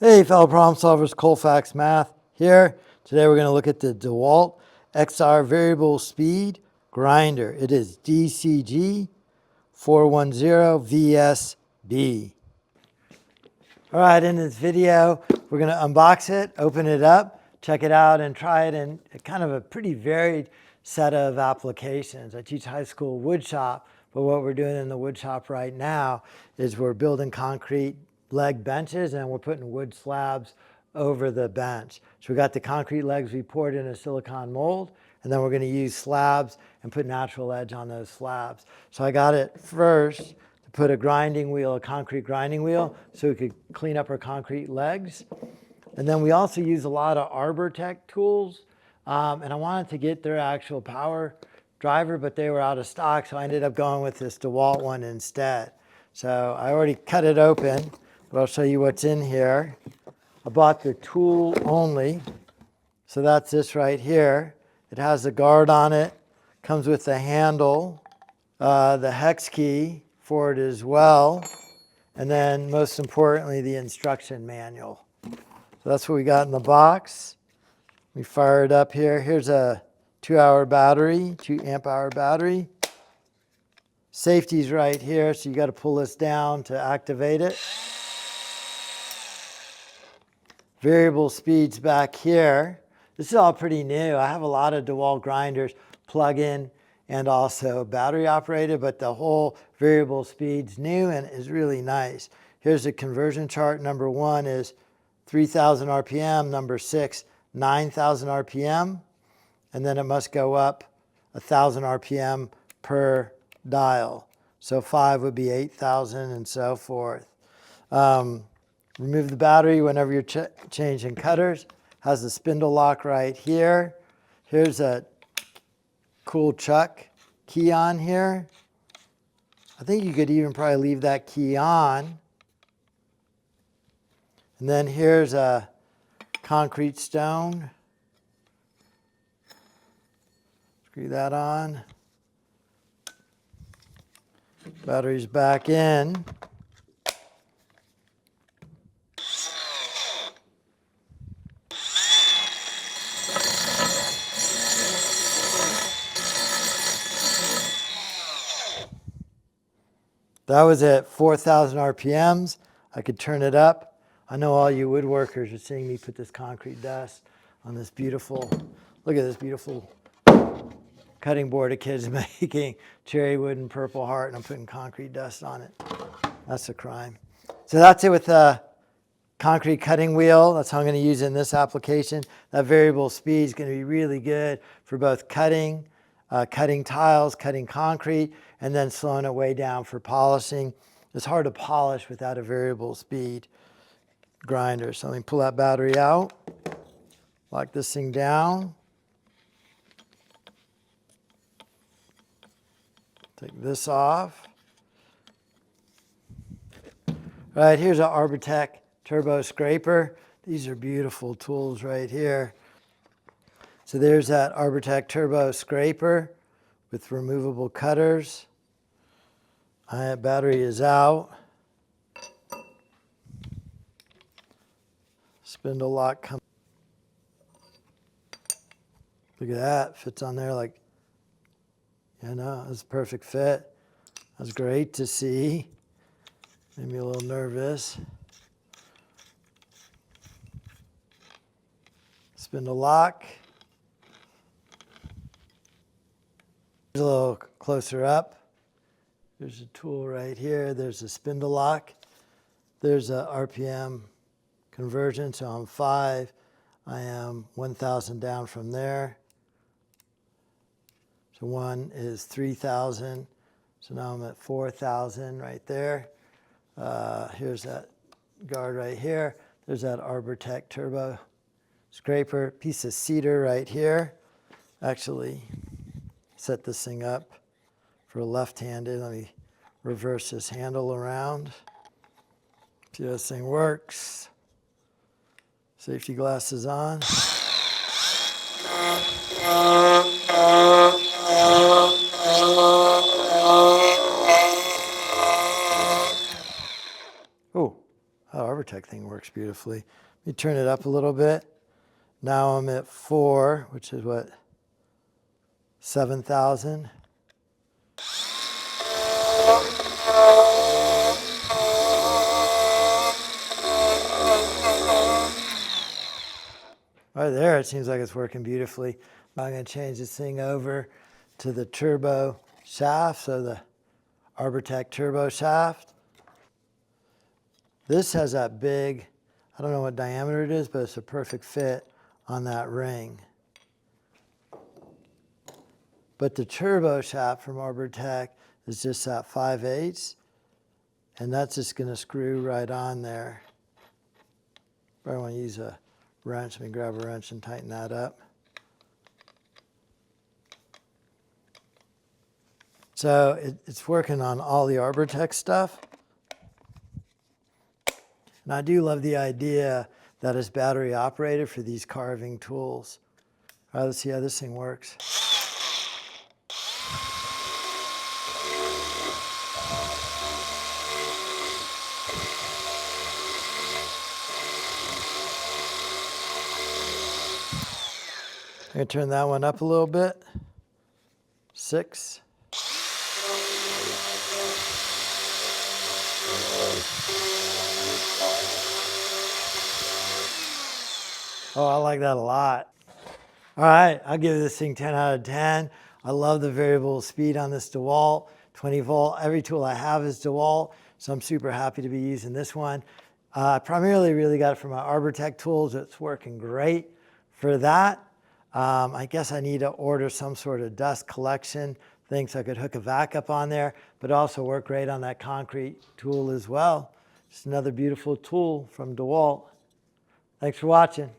Hey fellow problem solvers, Colfax Math here. Today we're going to look at the DeWalt XR variable speed grinder. It is DCG410VS. All right, in this video, we're going to unbox it, open it up, check it out, and try it in kind of a pretty varied set of applications. I teach high school wood shop, but what we're doing in the wood shop right now is we're building concrete leg benches and we're putting wood slabs over the bench. So we got the concrete legs we poured in a silicone mold, and then we're going to use slabs and put natural edge on those slabs. So I got it first to put a grinding wheel, a concrete grinding wheel, so we could clean up our concrete legs. And then we also use a lot of Arbortech tools, and I wanted to get their actual power driver, but they were out of stock, so I ended up going with this DeWalt one instead. So I already cut it open, but I'll show you what's in here. I bought the tool only, so that's this right here. It has a guard on it, comes with the handle, the hex key for it as well, and then most importantly, the instruction manual. So that's what we got in the box. We fire it up here. Here's a 2-hour battery, 2 amp hour battery. Safety's right here, so you got to pull this down to activate it. Variable speeds back here. This is all pretty new. I have a lot of DeWalt grinders, plug-in and also battery operated, but the whole variable speed's new and is really nice. Here's the conversion chart. Number 1 is 3,000 RPM. Number 6, 9,000 RPM. And then it must go up 1,000 RPM per dial. So 5 would be 8,000 and so forth. Remove the battery whenever you're changing cutters. Has the spindle lock right here. Here's a cool chuck key on here. I think you could even probably leave that key on. And then here's a concrete stone. Screw that on. Battery's back in. That was at 4,000 RPMs. I could turn it up. I know all you woodworkers are seeing me put this concrete dust on this beautiful, look at this beautiful cutting board a kid's making. Cherry wood and Purple Heart, and I'm putting concrete dust on it. That's a crime. So that's it with the concrete cutting wheel. That's how I'm going to use it in this application. That variable speed is going to be really good for both cutting tiles, cutting concrete, and then slowing it way down for polishing. It's hard to polish without a variable speed grinder. So let me pull that battery out, lock this thing down. Take this off. All right, here's an Arbortech turbo scraper. These are beautiful tools right here. So there's that Arbortech turbo scraper with removable cutters. My battery is out. Spindle lock comes. Look at that, fits on there like, you know, it's a perfect fit. That's great to see. Made me a little nervous. Spindle lock. A little closer up. There's a tool right here. There's a spindle lock. There's a RPM conversion. So I'm 5. I am 1,000 down from there. So 1 is 3,000. So now I'm at 4,000 right there. Here's that guard right here. There's that Arbortech turbo scraper. Piece of cedar right here. Actually, set this thing up for left-handed. Let me reverse this handle around. See how this thing works. Safety glasses on. Oh, Arbortech Arbortech thing works beautifully. Let me turn it up a little bit. Now I'm at 4, which is what, 7,000. Right there, it seems like it's working beautifully. I'm going to change this thing over to the turbo shaft, so the Arbortech turbo shaft. This has that big, I don't know what diameter it is, but it's a perfect fit on that ring. But the turbo shaft from Arbortech is just that 5/8, and that's just going to screw right on there. Probably want to use a wrench. Let me grab a wrench and tighten that up. So it's working on all the Arbortech stuff. And I do love the idea that it's battery operated for these carving tools. All right, let's see how this thing works. I'm going to turn that one up a little bit. 6. Oh, I like that a lot. All right, I'll give this thing 10 out of 10. I love the variable speed on this DeWalt, 20 volt. Every tool I have is DeWalt, so I'm super happy to be using this one. I primarily really got it from my Arbortech tools. It's working great for that. I guess I need to order some sort of dust collection thing so I could hook a vac up on there, but also work great on that concrete tool as well. Just another beautiful tool from DeWalt. Thanks for watching.